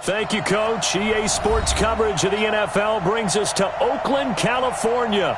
Thank you, Coach. EA Sports coverage of the NFL brings us to Oakland, California.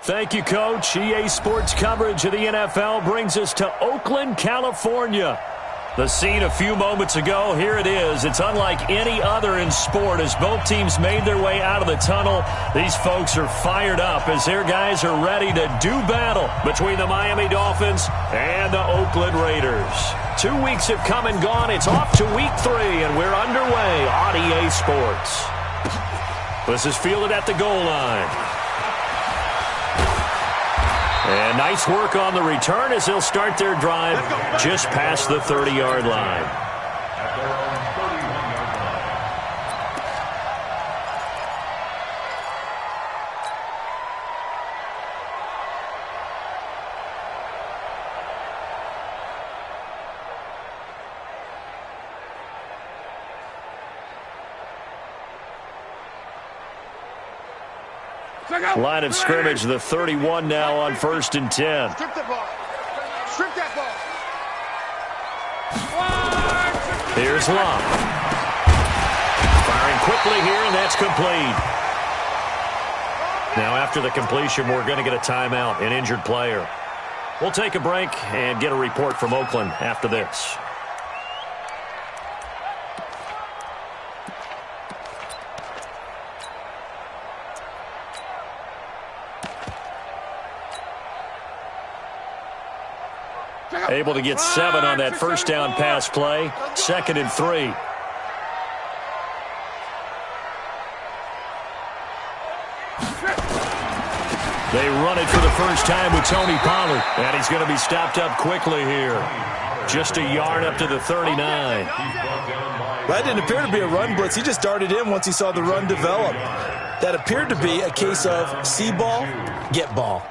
Thank you, Coach. EA Sports coverage of the NFL brings us to Oakland, California. The scene a few moments ago, here it is. It's unlike any other in sport as both teams made their way out of the tunnel. These folks are fired up as their guys are ready to do battle between the Miami Dolphins and the Oakland Raiders. 2 weeks have come and gone. It's off to week 3, and we're underway on EA Sports. This is fielded at the goal line. And nice work on the return as they'll start their drive just past the 30-yard line. Line of scrimmage, the 31 now on 1st and 10. Strip that ball. Strip that ball. Here's Love. Firing quickly here, and that's complete. Now after the completion, we're going to get a timeout, an injured player. We'll take a break and get a report from Oakland after this. Able to get 7 on that first down pass play. 2nd and 3. They run it for the first time with Tony Pollard. And he's going to be stopped up quickly here. Just a yard up to the 39. That didn't appear to be a run blitz. He just darted in once he saw the run develop. That appeared to be a case of see ball, get ball.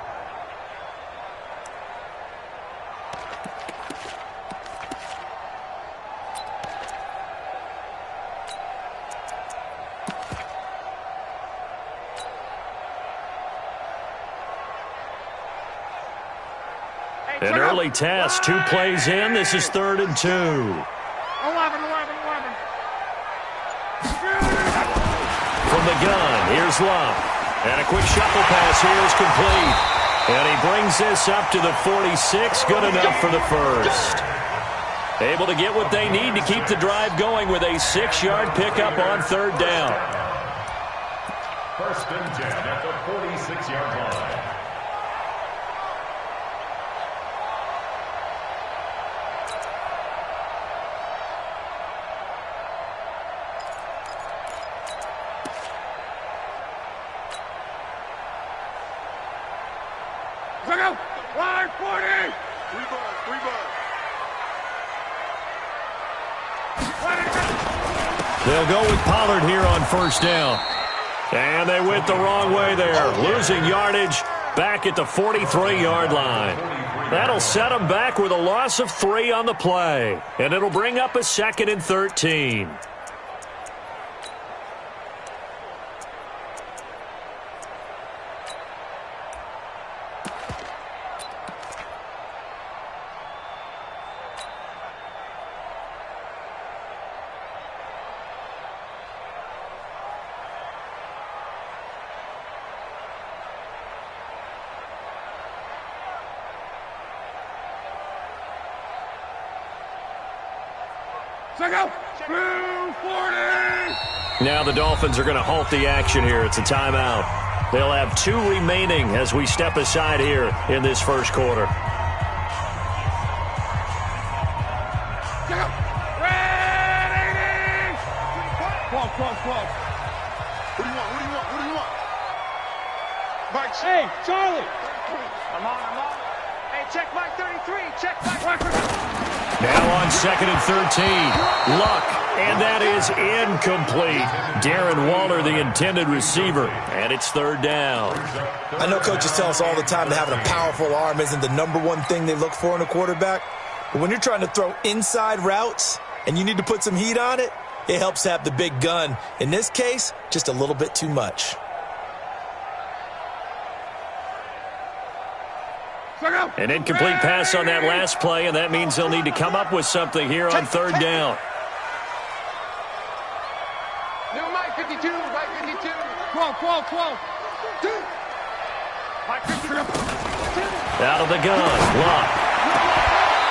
An early test, 2 plays in. This is 3rd and 2. 11. From the gun, here's Love. And a quick shuffle pass here is complete. And he brings this up to the 46. Good enough for the first. Able to get what they need to keep the drive going with a 6-yard pickup on 3rd down. 1st and 10 at the 46-yard line. Line 40. 3 They'll go with Pollard here on 1st down. And they went the wrong way there. Losing yardage back at the 43-yard line. That'll set them back with a loss of 3 on the play. And it'll bring up a 2nd and 13. Go. 240. Now the Dolphins are going to halt the action here. It's a timeout. They'll have 2 remaining as we step aside here in this first quarter. Go. Ready. 12. Who do you want? Mike. Hey, Charlie. I'm on. Hey, check Mike 33. Check Mike. Now on 2nd and 13. Luck, and that is incomplete. Darren Waller, the intended receiver, and it's 3rd down. I know coaches tell us all the time that having a powerful arm isn't the #1 thing they look for in a quarterback. But when you're trying to throw inside routes and you need to put some heat on it, it helps to have the big gun. In this case, just a little bit too much. An incomplete pass on that last play, and that means they'll need to come up with something here on 3rd down. New Mike 52. 12. Mike 52. Out of the gun, Luck.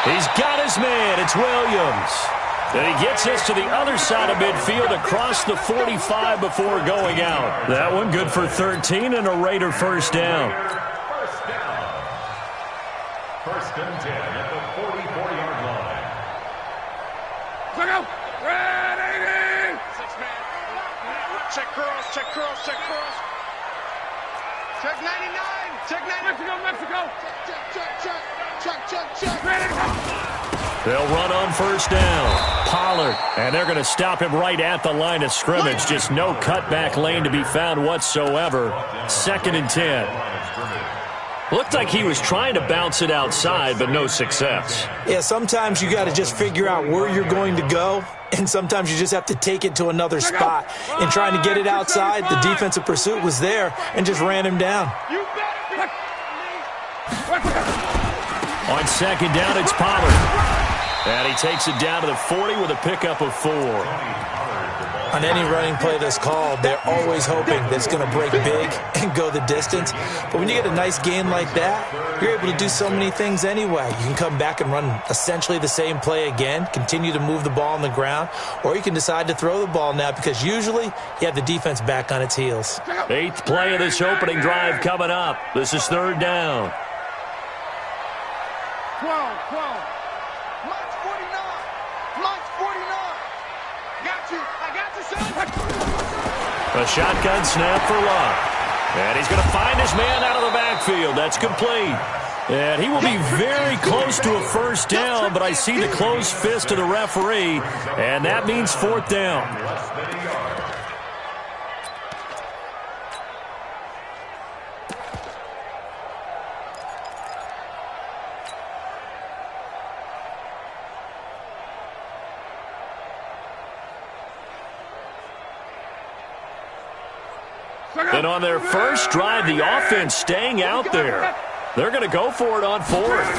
He's got his man. It's Williams. And he gets us to the other side of midfield across the 45 before going out. That one good for 13 and a Raider 1st down. First and 10 at the 44-yard line. Go. Ready. 6-man. Check cross. Check 99. Check 99. Mexico. Check. Ready to go. They'll run on 1st down. Pollard, and they're going to stop him right at the line of scrimmage. Just no cutback lane to be found whatsoever. 2nd and 10. Looked like he was trying to bounce it outside, but no success. Yeah, sometimes you got to just figure out where you're going to go, and sometimes you just have to take it to another spot. In trying to get it outside, the defensive pursuit was there and just ran him down. On 2nd down, it's Pollard. And he takes it down to the 40 with a pickup of 4. On any running play that's called, they're always hoping that it's going to break big and go the distance. But when you get a nice gain like that, you're able to do so many things anyway. You can come back and run essentially the same play again, continue to move the ball on the ground, or you can decide to throw the ball now because usually you have the defense back on its heels. 8th play of this opening drive coming up. This is 3rd down. 12. Mike's 49. Got you, son. A shotgun snap for Luck. And he's going to find his man out of the backfield. That's complete. And he will be very close to a 1st down, but I see the closed fist of the referee, and that means 4th down. And on their first drive, the offense staying out there. They're going to go for it on 4th.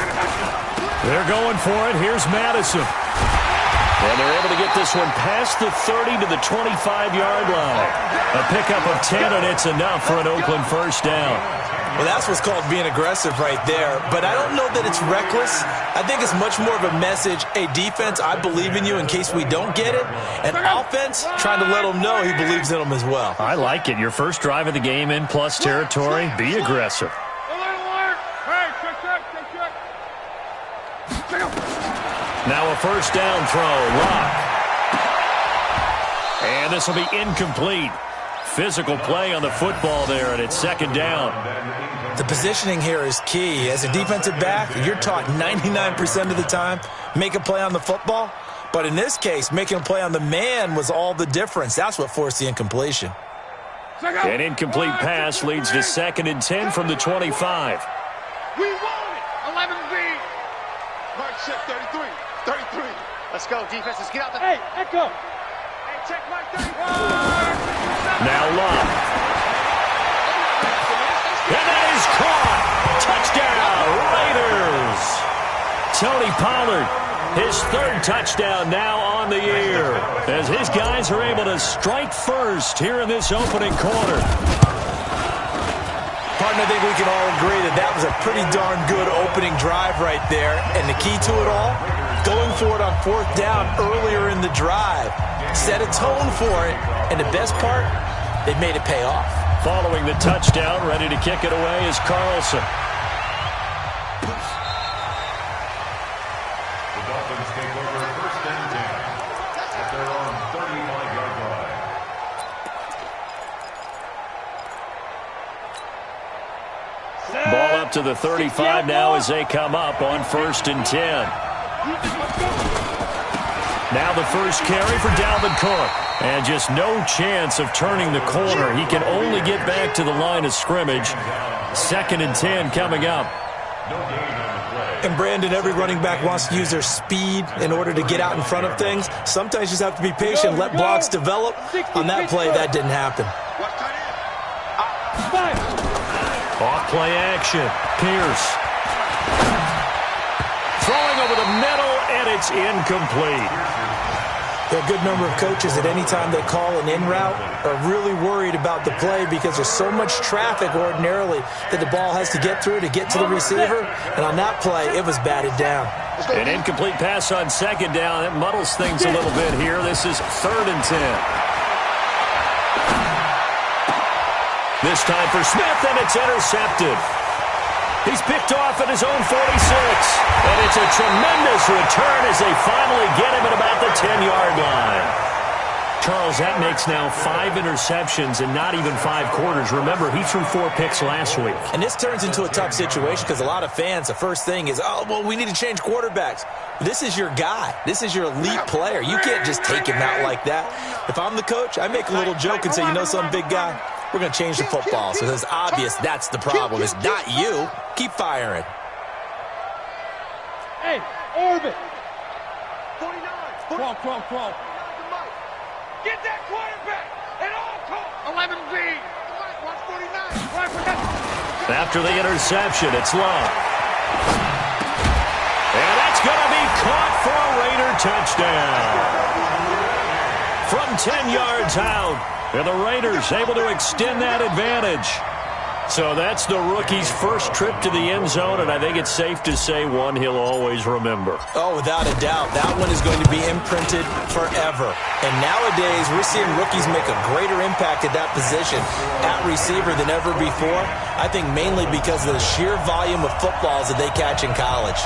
They're going for it. Here's Madison. And they're able to get this one past the 30 to the 25-yard line. A pickup of 10, and it's enough for an Oakland 1st down. Well, that's what's called being aggressive right there. But I don't know that it's reckless. I think it's much more of a message. Hey, defense, I believe in you in case we don't get it. And offense, trying to let them know he believes in them as well. I like it. Your first drive of the game in plus territory. Be aggressive. Now a 1st down throw. Luck. And this will be incomplete. Physical play on the football there, and it's 2nd down. The positioning here is key. As a defensive back, you're taught 99% of the time, make a play on the football. But in this case, making a play on the man was all the difference. That's what forced the incompletion. An incomplete pass leads to 2nd and 10 from the 25. We won it. 11-V. Mark check 33. Let's go, defense. Let's get out the... Hey, Echo. Hey, check Mark 31. Now Luck. And that is caught. Touchdown, Raiders. Tony Pollard, his 3rd touchdown now on the year, as his guys are able to strike first here in this opening quarter. Partner, I think we can all agree that that was a pretty darn good opening drive right there. And the key to it all, going for it on 4th down earlier in the drive. Set a tone for it, and the best part, they made it pay off. Following the touchdown, ready to kick it away is Carlson. The Dolphins take over 1st and 10 at their own 35-yard line. Ball up to the 35 now as they come up on 1st and 10. Now the first carry for Dalvin Cook. And just no chance of turning the corner. He can only get back to the line of scrimmage. 2nd and 10 coming up. And Brandon, every running back wants to use their speed in order to get out in front of things. Sometimes you just have to be patient, let blocks develop. On that play, that didn't happen. Off play action. Pierce. Throwing over the middle, and it's incomplete. There are a good number of coaches at any time they call an in route are really worried about the play because there's so much traffic ordinarily that the ball has to get through to get to the receiver. And on that play, it was batted down. An incomplete pass on 2nd down. It muddles things a little bit here. This is 3rd and 10. This time for Smith, and it's intercepted. He's picked off at his own 46. And it's a tremendous return as they finally get him at about the 10-yard line. Charles, that makes now 5 interceptions in not even 5 quarters. Remember, he threw 4 picks last week. And this turns into a tough situation because a lot of fans, the first thing is, oh, well, we need to change quarterbacks. This is your guy. This is your elite player. You can't just take him out like that. If I'm the coach, I make a little joke and say, you know some big guy? We're going to change the football. So it's obvious that's the problem. It's not you. Keep firing. Hey, Orbit. 49. Crawl. Get that quarterback at all costs. 11B. Watch 49. After the interception, it's Love. And that's going to be caught for a Raider touchdown. From 10 yards out, and the Raiders able to extend that advantage. So that's the rookie's first trip to the end zone, and I think it's safe to say one he'll always remember. Oh, without a doubt. That one is going to be imprinted forever. And nowadays, we're seeing rookies make a greater impact at that position at receiver than ever before. I think mainly because of the sheer volume of footballs that they catch in college.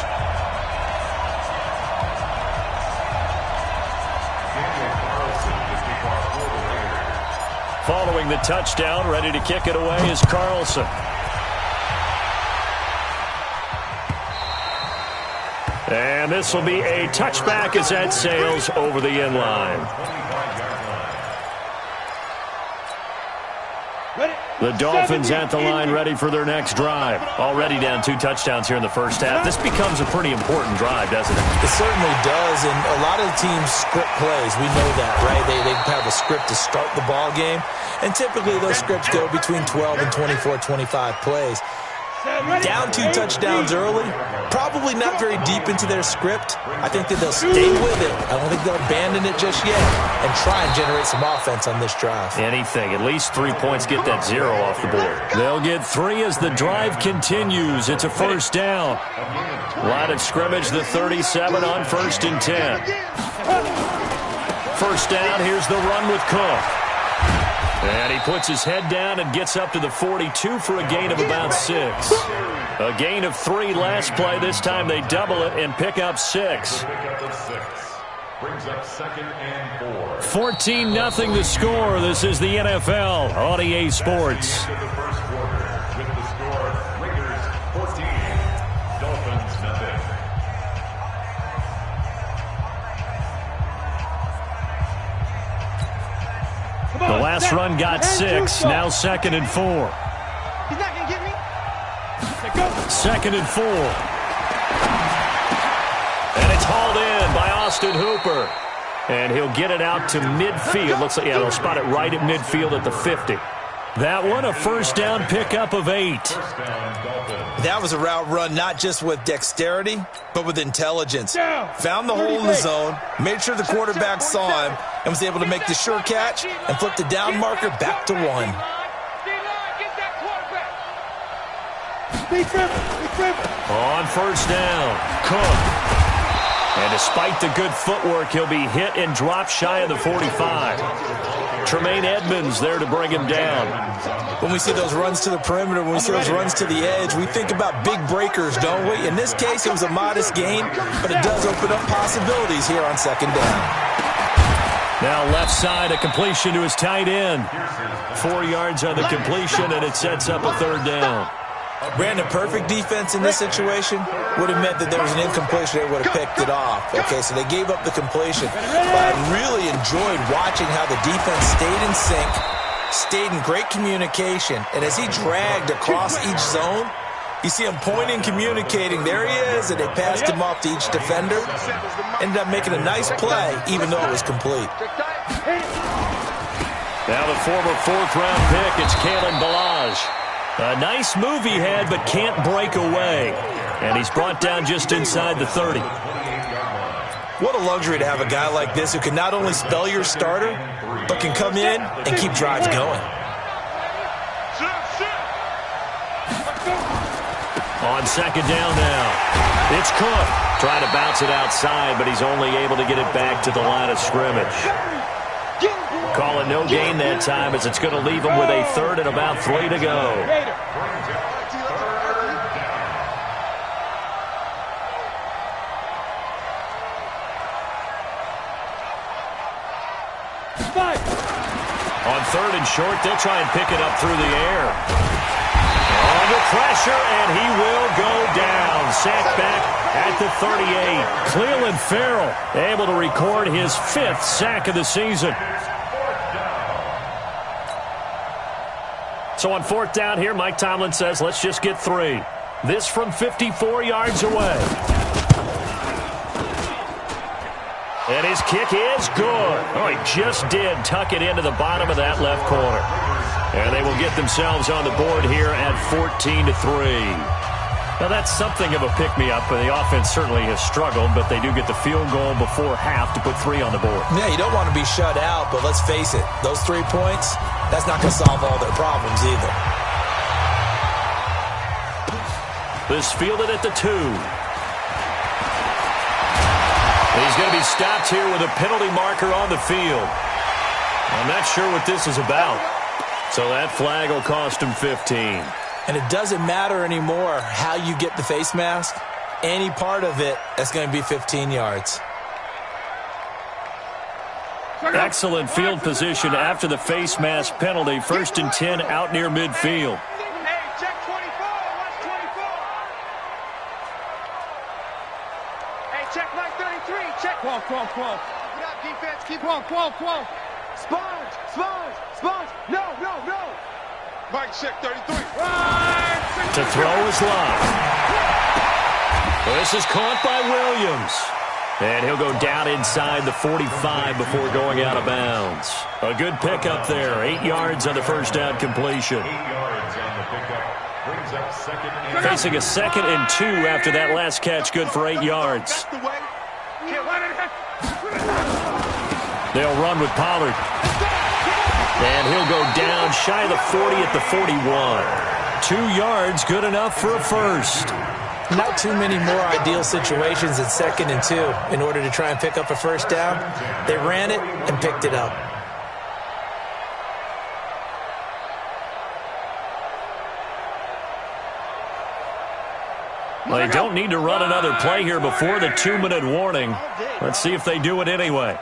Following the touchdown, ready to kick it away is Carlson. And this will be a touchback as that sails over the end line. The Dolphins at the line ready for their next drive. Already down 2 touchdowns here in the first half. This becomes a pretty important drive, doesn't it? It certainly does, and a lot of teams script plays. We know that, right? They have a script to start the ball game, and typically those scripts go between 12 and 24, 25 plays. Down 2 touchdowns early, probably not very deep into their script. I think that they'll stay with it. I don't think they'll abandon it just yet and try and generate some offense on this drive. Anything. At least 3 points, get that 0 off the board. They'll get 3 as the drive continues. It's a first down. Line of scrimmage, the 37 on 1st and 10. First down, here's the run with Cook. And he puts his head down and gets up to the 42 for a gain of about 6. A gain of 3 last play. This time they double it and pick up 6. Brings up 2nd and 4. 14-0 the score. This is the NFL on EA Sports. The first quarter with the score Raiders 14, Dolphins nothing. The last run got 6. Now 2nd and 4. He's not going to get me. 2nd and 4. And it's hauled in by Austin Hooper. And he'll get it out to midfield. Looks like, yeah, they'll spot it right at midfield at the 50. That one, a first down pickup of 8. That was a route run not just with dexterity, but with intelligence. Found the hole in the zone, made sure the quarterback saw him, and was able to make the sure catch and flip the down marker back to 1. On first down, Cook. And despite the good footwork, he'll be hit and dropped shy of the 45. Tremaine Edmonds there to bring him down. When we see those runs to the perimeter, when we see those runs to the edge, we think about big breakers, don't we? In this case, it was a modest gain, but it does open up possibilities here on second down. Now left side, a completion to his tight end. 4 yards on the completion, and it sets up a third down. Brandon, perfect defense in this situation would have meant that there was an incompletion. They would have picked it off. Okay, so they gave up the completion. But I really enjoyed watching how the defense stayed in sync, stayed in great communication, and as he dragged across each zone, you see him pointing, communicating. There he is, and they passed him off to each defender. Ended up making a nice play, even though it was complete. Now the former fourth-round pick, it's Kalen Ballage. A nice move he had, but can't break away. And he's brought down just inside the 30. What a luxury to have a guy like this who can not only spell your starter, but can come in and keep drives going. On second down now. It's Cook. Trying to bounce it outside, but he's only able to get it back to the line of scrimmage. Calling no gain that time as it's going to leave him with a third and about 3 to go. On third and short, they'll try and pick it up through the air. Under pressure, and he will go down. Sacked back at the 38. Cleveland Farrell able to record his 5th sack of the season. So on fourth down here, Mike Tomlin says, let's just get 3. This from 54 yards away. And his kick is good. Oh, he just did tuck it into the bottom of that left corner. And they will get themselves on the board here at 14-3. Now, that's something of a pick-me-up. The offense certainly has struggled, but they do get the field goal before half to put 3 on the board. Yeah, you don't want to be shut out, but let's face it. Those 3 points, that's not going to solve all their problems either. This fielded at the 2. He's going to be stopped here with a penalty marker on the field. I'm not sure what this is about. So that flag will cost him 15. And it doesn't matter anymore how you get the face mask. Any part of it, that's going to be 15 yards. Excellent field position after the face mask penalty. 1st and 10 out near midfield. Hey, check 24. Watch 24. Hey, check Mike 33. Check. 12. Keep it up, defense. Keep 12. Sponge. No. Mike, check 33. To throw is Love. This is caught by Williams. And he'll go down inside the 45 before going out of bounds. A good pickup there. 8 yards on the first down completion. 8 yards on the pickup. Brings up second and Facing a 2nd and 2 after that last catch, good for 8 yards. They'll run with Pollard. And he'll go down shy of the 40 at the 41. 2 yards, good enough for a first. Not too many more ideal situations at 2nd and 2 in order to try and pick up a first down. They ran it and picked it up. Well, they don't need to run another play here before the 2-minute warning. Let's see if they do it anyway.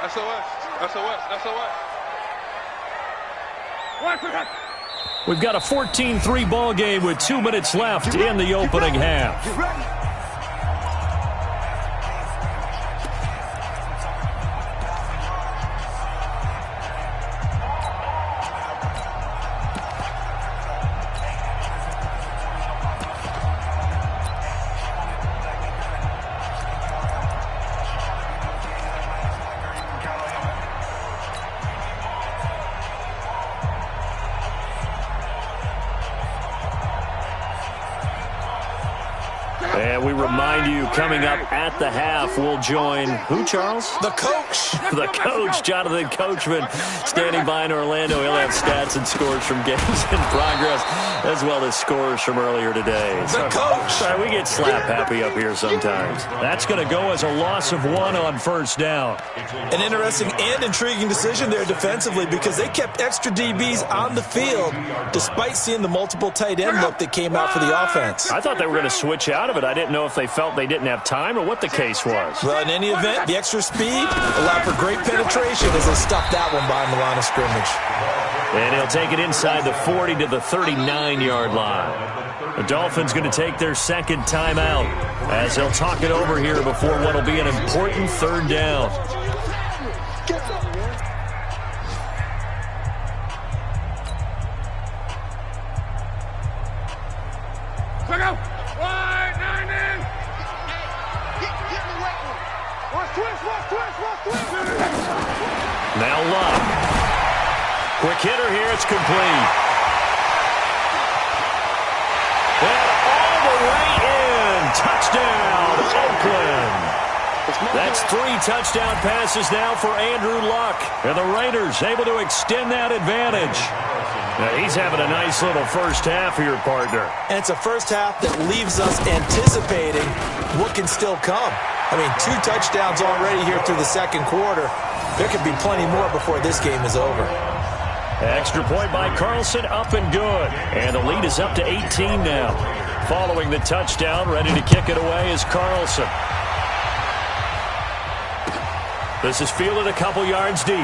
SOS. We've got a 14-3 ball game with 2 minutes left in the opening half. And we remind you, coming up at the half, we'll join who, Charles? The coach. The coach, Jonathan Coachman, standing by in Orlando. He'll have stats and scores from games in progress, as well as scores from earlier today. The coach. Sorry, we get slap happy up here sometimes. That's going to go as a loss of 1 on first down. An interesting and intriguing decision there defensively, because they kept extra DBs on the field despite seeing the multiple tight end look that came out for the offense. I thought they were going to switch out of it. I didn't know if they felt they didn't have time or what the case was. Well, in any event, the extra speed allowed for great penetration as they stuffed that one behind the line of scrimmage. And he'll take it inside the 40 to the 39-yard line. The Dolphins going to take their second timeout as they'll talk it over here before what will be an important third down. Now Luck. Quick hitter here. It's complete. And all the way in. Touchdown, Oakland. That's 3 touchdown passes now for Andrew Luck. And the Raiders able to extend that advantage. Now he's having a nice little first half here, partner. And it's a first half that leaves us anticipating what can still come. I mean, 2 touchdowns already here through the second quarter. There could be plenty more before this game is over. Extra point by Carlson, up and good. And the lead is up to 18 now. Following the touchdown, ready to kick it away is Carlson. This is fielded a couple yards deep.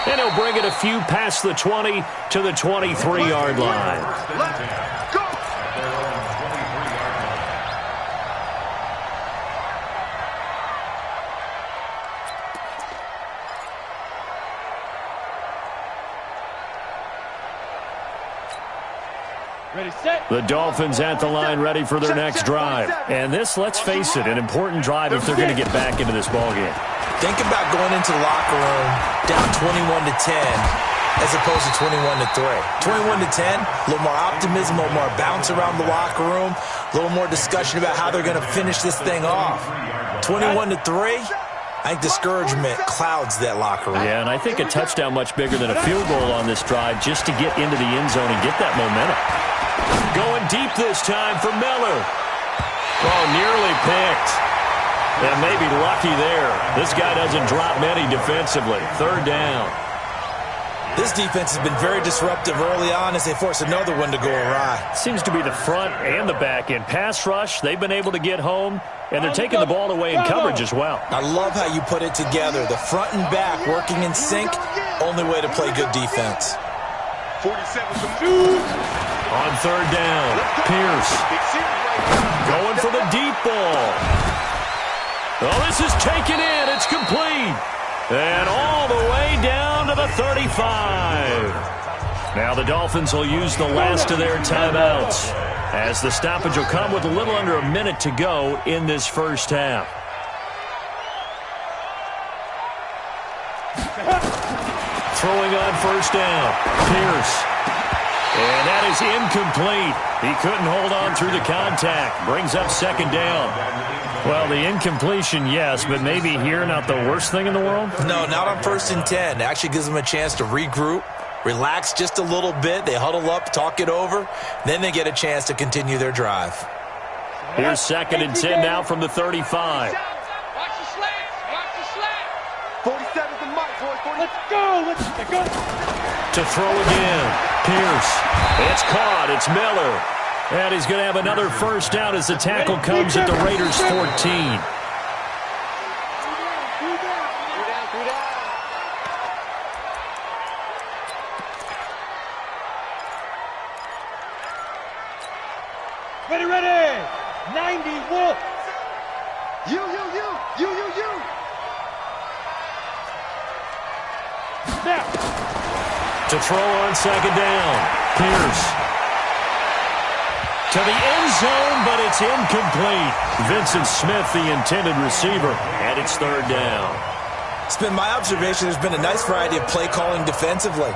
And he'll bring it a few past the 20 to the 23-yard line. Let's go! Ready, set. The Dolphins at the line ready for their next drive. And this, let's face it, an important drive if they're going to get back into this ballgame. Think about going into the locker room down 21-10 as opposed to 21-3. 21-10, a little more optimism, a little more bounce around the locker room, a little more discussion about how they're going to finish this thing off. 21-3, I think discouragement clouds that locker room. Yeah, and I think a touchdown much bigger than a field goal on this drive just to get into the end zone and get that momentum. Going deep this time for Miller. Oh, nearly picked. And maybe lucky there. This guy doesn't drop many defensively. Third down. This defense has been very disruptive early on as they force another one to go awry. Seems to be the front and the back end. Pass rush, they've been able to get home, and they're taking the ball away in coverage as well. I love how you put it together. The front and back working in sync, only way to play good defense. 47 to move. On third down, Pierce going for the deep ball. Oh, this is taken in. It's complete. And all the way down to the 35. Now the Dolphins will use the last of their timeouts as the stoppage will come with a little under a minute to go in this first half. Throwing on first down, Pierce. And that is incomplete. He couldn't hold on through the contact. Brings up second down. Well, the incompletion, yes, but maybe here not the worst thing in the world? No, not on 1st and 10. It actually gives them a chance to regroup, relax just a little bit. They huddle up, talk it over. Then they get a chance to continue their drive. Here's 2nd and 10 now from the 35. Watch the slants. Watch the slant. 47's the mic, boys. 40. Let's go. Let's go. To throw again, Pierce. It's caught. It's Miller. And he's going to have another first down as the tackle comes at the Raiders' 14. Ready. 90, Wolf. You. Now. To throw on second down, Pierce. To the end zone, but it's incomplete. Vincent Smith, the intended receiver, and it's third down. It's been my observation there's been a nice variety of play calling defensively.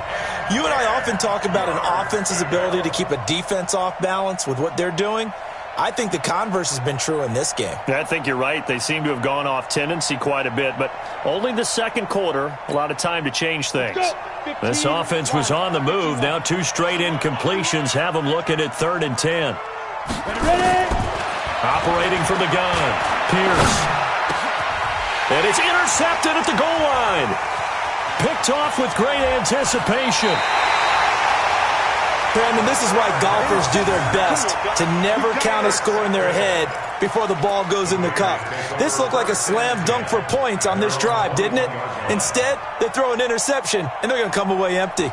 You and I often talk about an offense's ability to keep a defense off balance with what they're doing. I think the converse has been true in this game. Yeah, I think you're right. They seem to have gone off tendency quite a bit, but only the second quarter, a lot of time to change things. This offense was on the move. Now 2 straight incompletions have them looking at 3rd and 10. Operating from the gun, Pierce. And it's intercepted at the goal line. Picked off with great anticipation. Brandon, this is why golfers do their best to never count a score in their head before the ball goes in the cup. This looked like a slam dunk for points on this drive, didn't it? Instead, they throw an interception, and they're going to come away empty.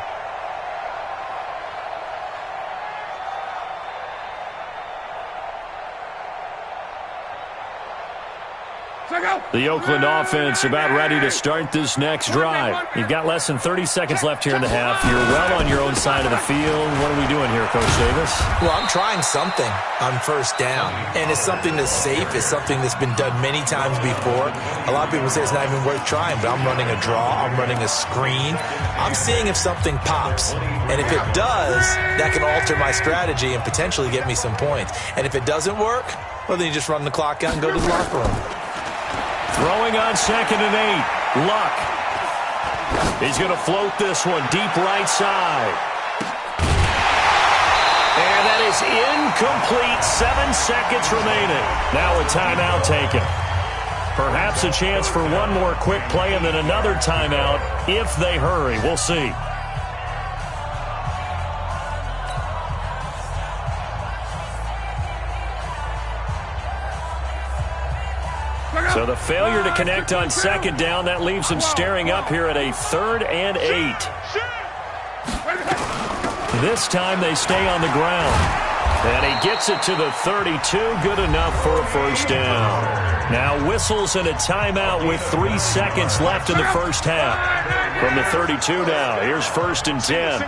The Oakland offense about ready to start this next drive. You've got less than 30 seconds left here in the half. You're well on your own side of the field. What are we doing here, Coach Davis? Well, I'm trying something on first down, and it's something that's safe. It's something that's been done many times before. A lot of people say it's not even worth trying, but I'm running a draw. I'm running a screen. I'm seeing if something pops, and if it does, that can alter my strategy and potentially get me some points. And if it doesn't work, well, then you just run the clock out and go to the locker room. Throwing on 2nd and 8. Luck. He's going to float this one deep right side. And that is incomplete. 7 seconds remaining. Now a timeout taken. Perhaps a chance for one more quick play and then another timeout if they hurry. We'll see. So the failure to connect on 2nd down, that leaves him staring up here at a 3rd and 8. This time they stay on the ground. And he gets it to the 32, good enough for a first down. Now whistles and a timeout with 3 seconds left in the first half. From the 32 now, here's 1st and 10.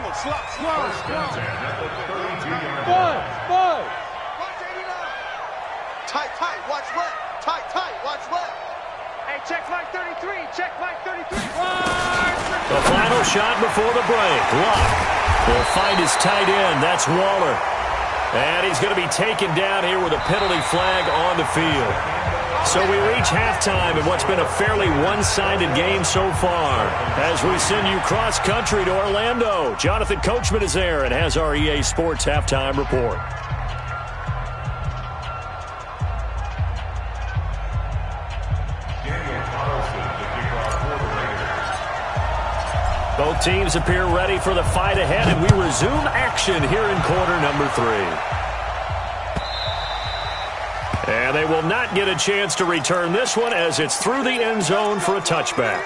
Tight, watch left. Tight, watch left. Hey, check Mike 33. Check Mike 33. The final shot before the break. Luck will find his tight end. That's Waller. And he's going to be taken down here with a penalty flag on the field. So we reach halftime in what's been a fairly one-sided game so far. As we send you cross-country to Orlando, Jonathan Coachman is there and has our EA Sports halftime report. Both teams appear ready for the fight ahead, and we resume action here in quarter number 3. And they will not get a chance to return this one as it's through the end zone for a touchback.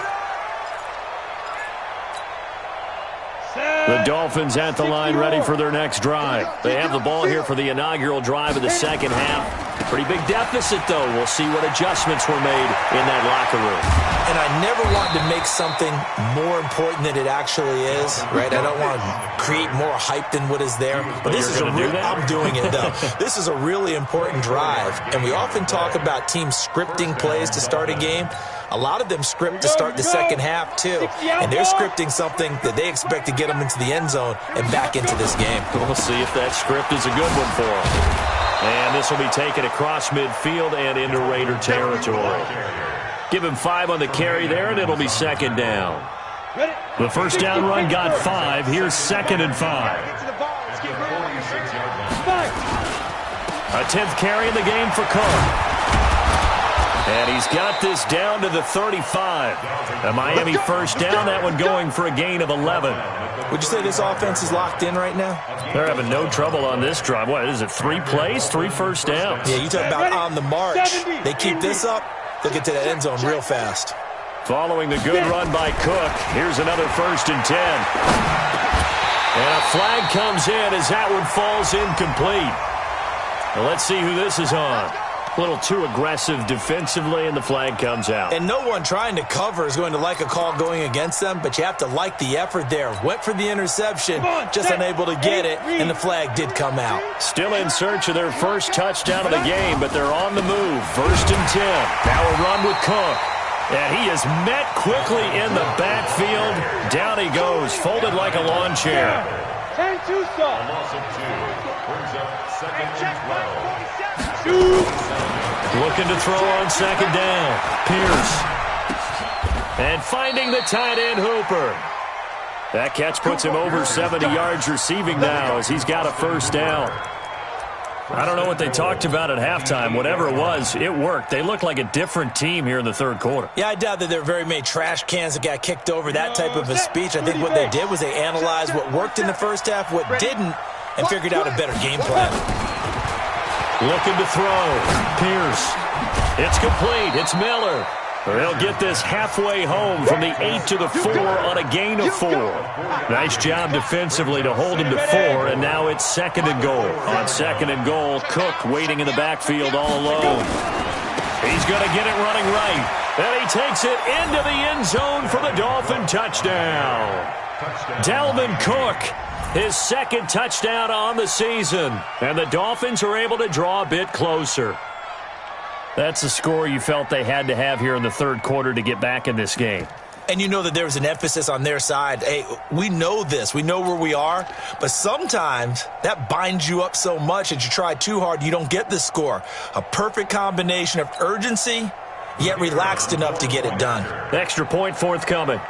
The Dolphins at the line ready for their next drive. They have the ball here for the inaugural drive of the second half. Pretty big deficit, though. We'll see what adjustments were made in that locker room. And I never want to make something more important than it actually is, right? I don't want to create more hype than what is there. But this is I'm doing it, though. This is a really important drive. And we often talk about teams scripting plays to start a game. A lot of them script to start the second half, too. And they're scripting something that they expect to get them into the end zone and back into this game. We'll see if that script is a good one for them. And this will be taken across midfield and into Raider territory. Give him 5 on the carry there, and it'll be 2nd down. The first down run got 5. Here's 2nd and 5. A 10th carry in the game for Cook. And he's got this down to the 35. A Miami first down, that one going for a gain of 11. Would you say this offense is locked in right now? They're having no trouble on this drive. What is it, 3 plays, 3 first downs? Yeah, you talk about on the march. They keep this up, they'll get to that end zone real fast. Following the good run by Cook, here's another 1st and 10. And a flag comes in as that one falls incomplete. Well, let's see who this is on. A little too aggressive defensively, and the flag comes out. And no one trying to cover is going to like a call going against them, but you have to like the effort there. Went for the interception, just unable to get it, and the flag did come out. Still in search of their first touchdown of the game, but they're on the move. 1st and 10. Now a run with Cook. And he is met quickly in the backfield. Down he goes, folded like a lawn chair. A loss of 2 brings up second and 12. Looking to throw on second down. Pierce. And finding the tight end Hooper. That catch puts him over 70 yards receiving now as he's got a first down. I don't know what they talked about at halftime. Whatever it was, it worked. They look like a different team here in the third quarter. Yeah, I doubt that there were very many trash cans that got kicked over, that type of a speech. I think what they did was they analyzed what worked in the first half, what didn't, and figured out a better game plan. Looking to throw. Pierce. It's complete. It's Miller. They'll get this halfway home from the 8 to the 4 on a gain of 4. Nice job defensively to hold him to 4, and now it's second and goal. On second and goal, Cook waiting in the backfield all alone. He's going to get it running right, and he takes it into the end zone for the Dolphin touchdown. Dalvin Cook, his second touchdown on the season, and the Dolphins are able to draw a bit closer. That's the score you felt they had to have here in the third quarter to get back in this game. And you know that there was an emphasis on their side. Hey, we know this. We know where we are. But sometimes that binds you up so much that you try too hard, you don't get the score. A perfect combination of urgency, yet relaxed enough to get it done. Extra point forthcoming.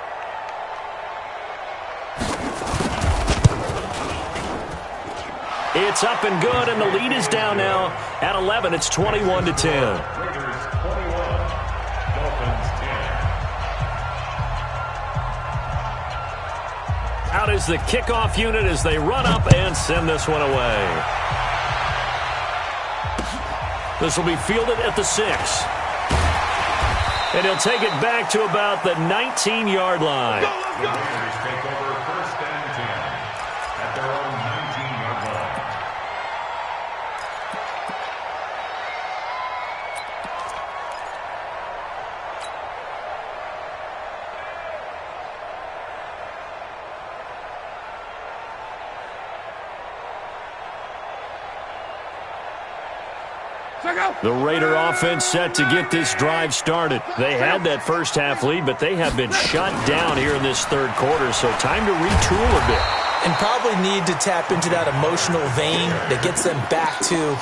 It's up and good, and the lead is down now at 11. It's 21-10. Raiders 21, Dolphins 10. Out is the kickoff unit as they run up and send this one away. This will be fielded at the 6. And he'll take it back to about the 19-yard line. The Raiders take over first and 10 at their own 19-yard line. The Raider offense set to get this drive started. They had that first half lead, but they have been shut down here in this third quarter, so time to retool a bit. And probably need to tap into that emotional vein that gets them back to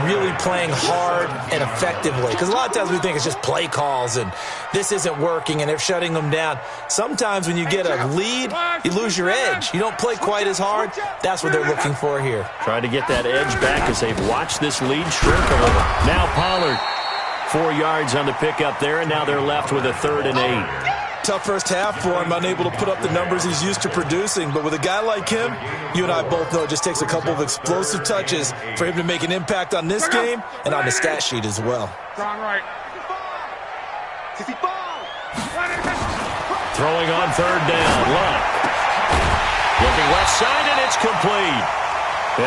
really playing hard and effectively. Because a lot of times we think it's just play calls and this isn't working and they're shutting them down. Sometimes when you get a lead, you lose your edge. You don't play quite as hard. That's what they're looking for here. Trying to get that edge back as they've watched this lead shrink a little. Now Pollard, 4 yards on the pickup there, and now they're left with a 3rd and 8. Tough first half for him, unable to put up the numbers he's used to producing. But with a guy like him, you and I both know it just takes a couple of explosive touches for him to make an impact on this game and on the stat sheet as well. Right. Throwing on 3rd down, Luck. Looking left side, and it's complete.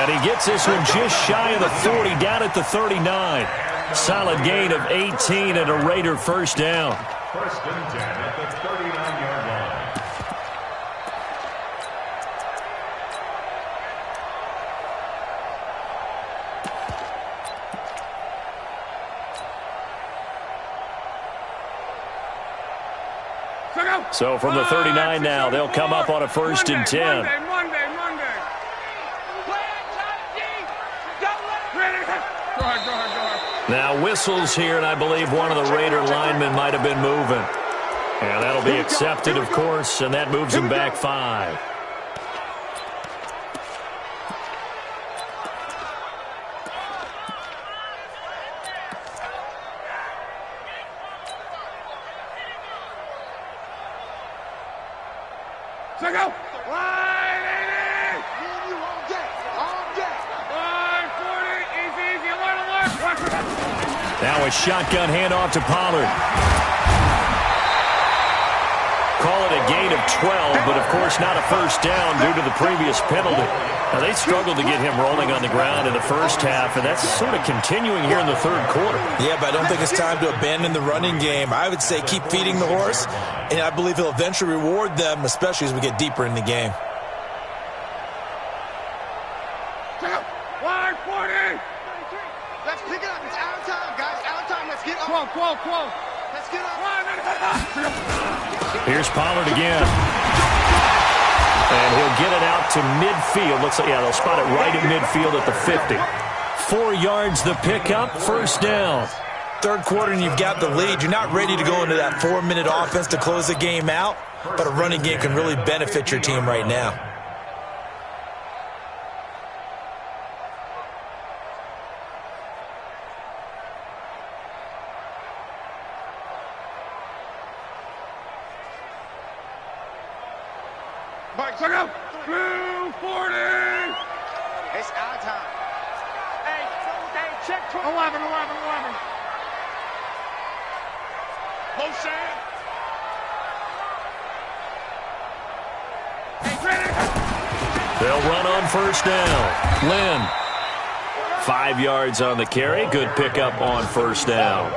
And he gets this one just shy of the 40, down at the 39. Solid gain of 18 and a Raider first down. First and 10 at the 39-yard line. So from the 39 now, they'll come up on a 1st and 10. Monday. Go ahead. Now whistles here, and I believe one of the Raider linemen might have been moving. And that'll be accepted, of course, and that moves him back 5. Go. Now a shotgun handoff to Pollard. Call it a gain of 12, but of course not a first down due to the previous penalty. Now they struggled to get him rolling on the ground in the first half, and that's sort of continuing here in the third quarter. Yeah, but I don't think it's time to abandon the running game. I would say keep feeding the horse, and I believe he'll eventually reward them, especially as we get deeper in the game. 140. Let's pick it up. It's out of time, guys. Out of time. Let's get up. 12. Let's get up. Here's Pollard again. And he'll get it out to midfield. Looks like, yeah, they'll spot it right at midfield at the 50. 4 yards the pickup, first down. Third quarter and you've got the lead. You're not ready to go into that 4-minute offense to close the game out, but a running game can really benefit your team right now. Mike, check out. Blue 40. It's our time. Hey, check 11. Motion. Hey, ready? They'll run on first down. Lynn. 5 yards on the carry. Good pickup on first down.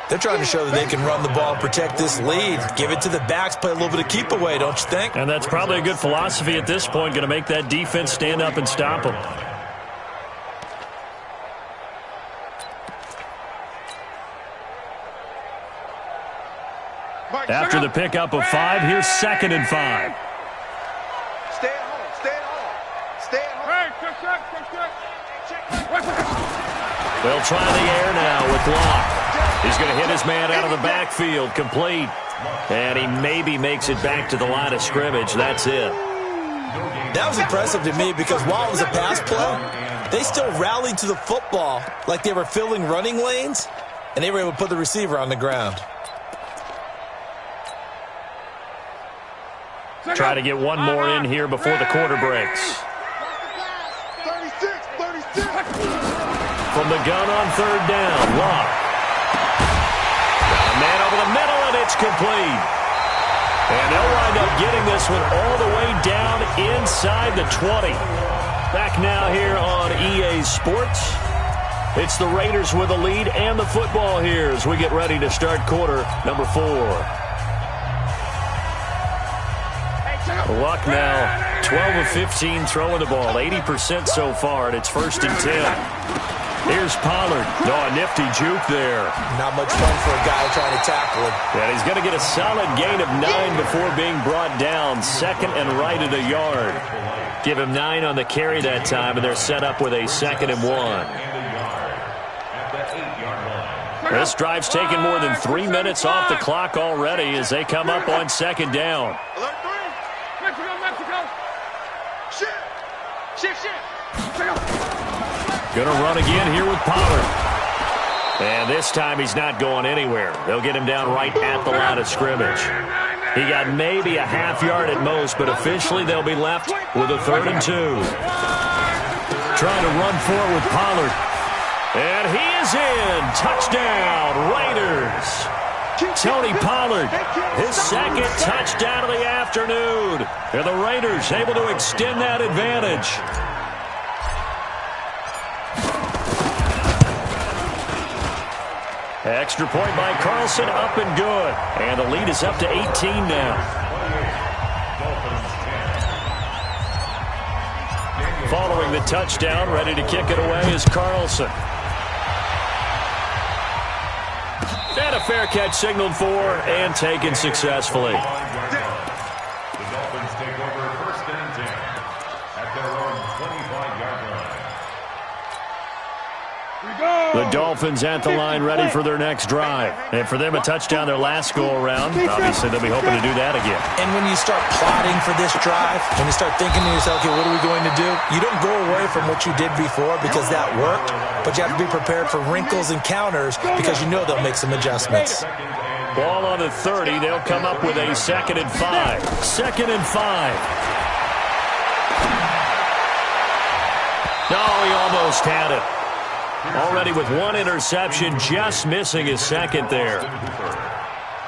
They're trying to show that they can run the ball, protect this lead. Give it to the backs, play a little bit of keep away, don't you think? And that's probably a good philosophy at this point. Going to make that defense stand up and stop them. After the pickup of 5, here's 2nd and 5. Stay at home. Stay at home. Stay at home. They'll try the air now with Locke. He's going to hit his man out of the backfield, complete. And he maybe makes it back to the line of scrimmage. That's it. That was impressive to me because while it was a pass play, they still rallied to the football like they were filling running lanes, and they were able to put the receiver on the ground. Try to get one more in here before the quarter breaks. 36. From the gun on third down, Locke. Got a man over the middle, and it's complete. And they'll wind up getting this one all the way down inside the 20. Back now here on EA Sports. It's the Raiders with the lead and the football here as we get ready to start quarter number 4. Luck now, 12 of 15 throwing the ball, 80% so far, and it's 1st and 10. Here's Pollard. Oh, a nifty juke there. Not much fun for a guy trying to tackle him. And he's going to get a solid gain of 9 before being brought down. 2nd and right at a yard. Give him 9 on the carry that time, and they're set up with a 2nd and 1. This drive's taken more than 3 minutes off the clock already as they come up on 2nd down. Mexico. Shift. Going to run again here with Pollard. And this time he's not going anywhere. They'll get him down right at the line of scrimmage. He got maybe a half yard at most, but officially they'll be left with a 3rd and 2. Trying to run for it with Pollard. And he is in. Touchdown, Raiders. Tony Pollard, his 2nd touchdown of the afternoon. And the Raiders able to extend that advantage. Extra point by Carlson, up and good. And the lead is up to 18 now. Following the touchdown, ready to kick it away is Carlson. And a fair catch signaled for and taken successfully. The Dolphins take over 1st and 10 at their own 25-yard line. The Dolphins at the line ready for their next drive. And for them, a touchdown their last go-around. Obviously, they'll be hoping to do that again. And when you start plotting for this drive, when you start thinking to yourself, okay, what are we going to do? You don't go away from what you did before because that worked, but you have to be prepared for wrinkles and counters because you know they'll make some adjustments. Ball on the 30. They'll come up with a 2nd and 5. 2nd and 5. No, he almost had it. Already with 1 interception, just missing his 2nd there.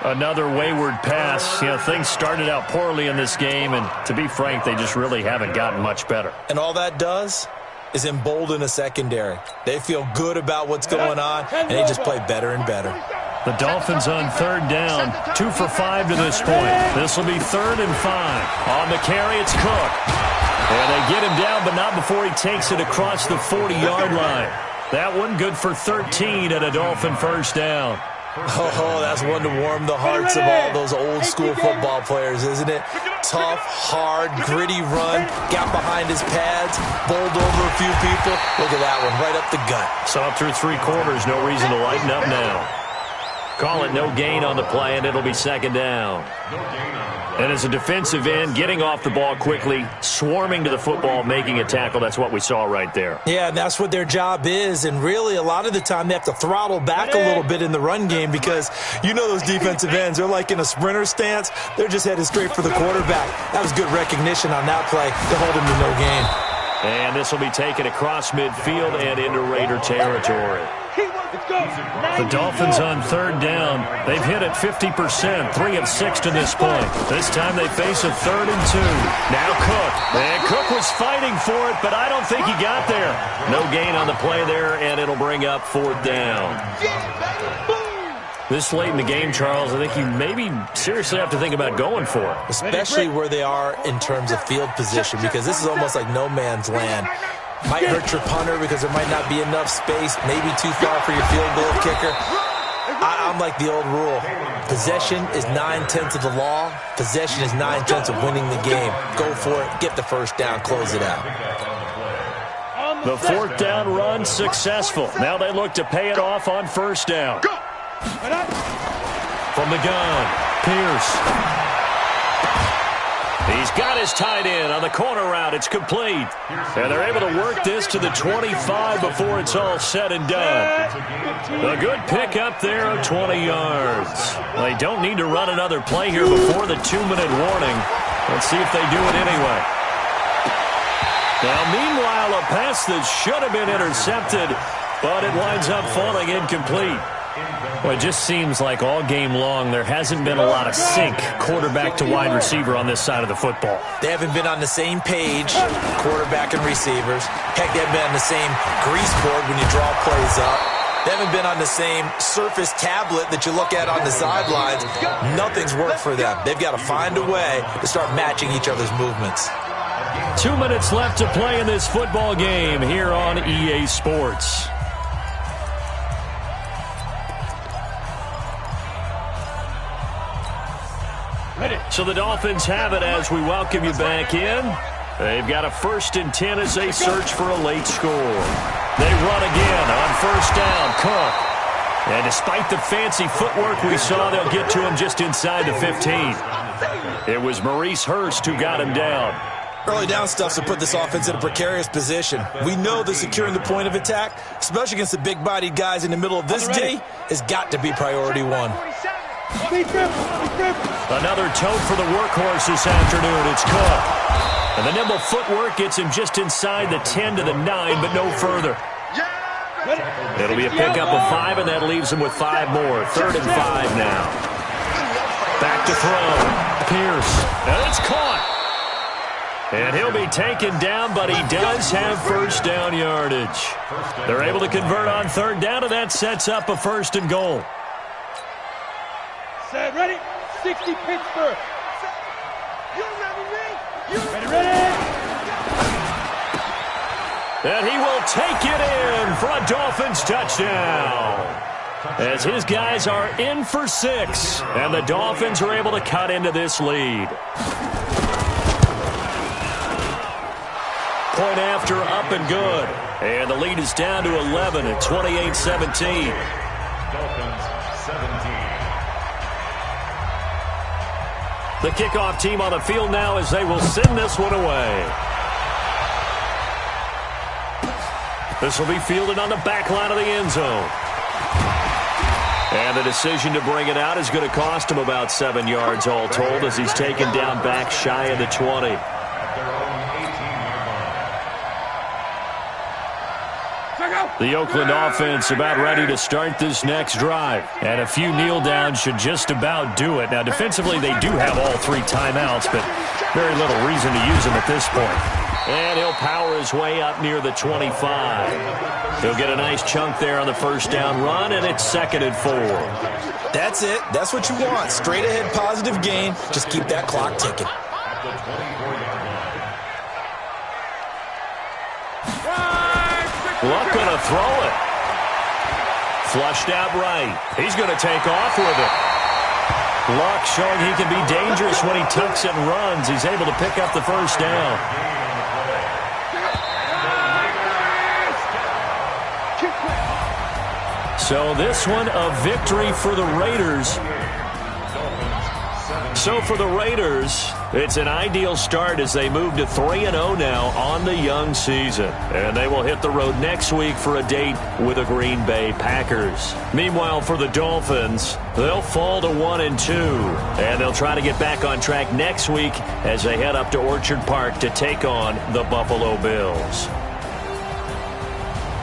Another wayward pass. You know, things started out poorly in this game, and to be frank, they just really haven't gotten much better. And all that does is embolden a secondary. They feel good about what's going on, and they just play better and better. The Dolphins on 3rd down, 2 for 5 to this point. This will be 3rd and 5. On the carry, it's Cook. And they get him down, but not before he takes it across the 40-yard line. That one good for 13 at a Dolphin 1st down. Oh, that's one to warm the hearts of all those old school football players, isn't it? Tough, hard, gritty run, got behind his pads, bowled over a few people. Look at that one, right up the gut. Saw through 3 quarters, no reason to lighten up now. Call it no gain on the play, and it'll be second down. And as a defensive end, getting off the ball quickly, swarming to the football, making a tackle, that's what we saw right there. Yeah, and that's what their job is. And really, a lot of the time, they have to throttle back a little bit in the run game because you know those defensive ends, they're like in a sprinter stance. They're just headed straight for the quarterback. That was good recognition on that play to hold him to no gain. And this will be taken across midfield and into Raider territory. The Dolphins on third down. They've hit it 50%, 3 of 6 to this point. This time they face a 3rd and 2. Now Cook. And Cook was fighting for it, but I don't think he got there. No gain on the play there, and it'll bring up 4th down. This late in the game, Charles, I think you maybe seriously have to think about going for it. Especially where they are in terms of field position, because this is almost like no man's land. Might hurt your punter because there might not be enough space, maybe too far for your field goal kicker. I'm like the old rule. Possession is 9/10 of the law. Possession is 9/10 of winning the game. Go for it, get the first down, close it out. The 4th down run successful. Now they look to pay it off on 1st down. From the gun, Pierce. He's got his tight end on the corner route. It's complete. And they're able to work this to the 25 before it's all said and done. A good pick up there of 20 yards. They don't need to run another play here before the 2-minute warning. Let's see if they do it anyway. Now, meanwhile, a pass that should have been intercepted, but it winds up falling incomplete. Well, it just seems like all game long there hasn't been a lot of sync quarterback to wide receiver on this side of the football. They haven't been on the same page, quarterback and receivers. Heck, they haven't been on the same grease board when you draw plays up. They haven't been on the same surface tablet that you look at on the sidelines. Nothing's worked for them. They've got to find a way to start matching each other's movements. 2 minutes left to play in this football game here on EA Sports. So the Dolphins have it as we welcome you back in. They've got a 1st and 10 as they search for a late score. They run again on 1st down. Cook. And despite the fancy footwork we saw, they'll get to him just inside the 15. It was Maurice Hurst who got him down. Early down stuff's to put this offense in a precarious position. We know that securing the point of attack, especially against the big-bodied guys in the middle of this D, has got to be priority 1. Another tote for the workhorse this afternoon. It's Cook. And the nimble footwork gets him just inside the 10 to the 9, but no further. It'll be a pickup of 5, and that leaves him with 5 more. 3rd and 5 now. Back to throw. Pierce. And it's caught. And he'll be taken down, but he does have 1st down yardage. They're able to convert on 3rd down, and that sets up a 1st and goal. Set, ready? 60 Pittsburgh. You ready? And he will take it in for a Dolphins touchdown. As his guys are in for 6, and the Dolphins are able to cut into this lead. Point after up and good. And the lead is down to 11 at 28-17. Dolphins 17. The kickoff team on the field now as they will send this one away. This will be fielded on the back line of the end zone. And the decision to bring it out is going to cost him about 7 yards all told as he's taken down back shy of the 20. The Oakland offense about ready to start this next drive. And a few kneel downs should just about do it. Now, defensively, they do have all 3 timeouts, but very little reason to use them at this point. And he'll power his way up near the 25. He'll get a nice chunk there on the 1st down run, and it's 2nd and 4. That's it. That's what you want. Straight ahead positive gain. Just keep that clock ticking. Luck going to throw it. Flushed out right. He's going to take off with it. Luck showing he can be dangerous when he tucks and runs. He's able to pick up the first down. So this one a victory for the Raiders. So for the Raiders, it's an ideal start as they move to 3-0 now on the young season. And they will hit the road next week for a date with the Green Bay Packers. Meanwhile, for the Dolphins, they'll fall to 1-2. And they'll try to get back on track next week as they head up to Orchard Park to take on the Buffalo Bills.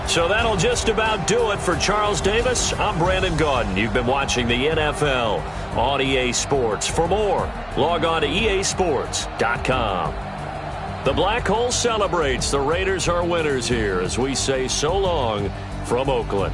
So that'll just about do it for Charles Davis. I'm Brandon Gaudin. You've been watching the NFL on EA Sports. For more, log on to easports.com. The Black Hole celebrates. The Raiders are winners here as we say so long from Oakland.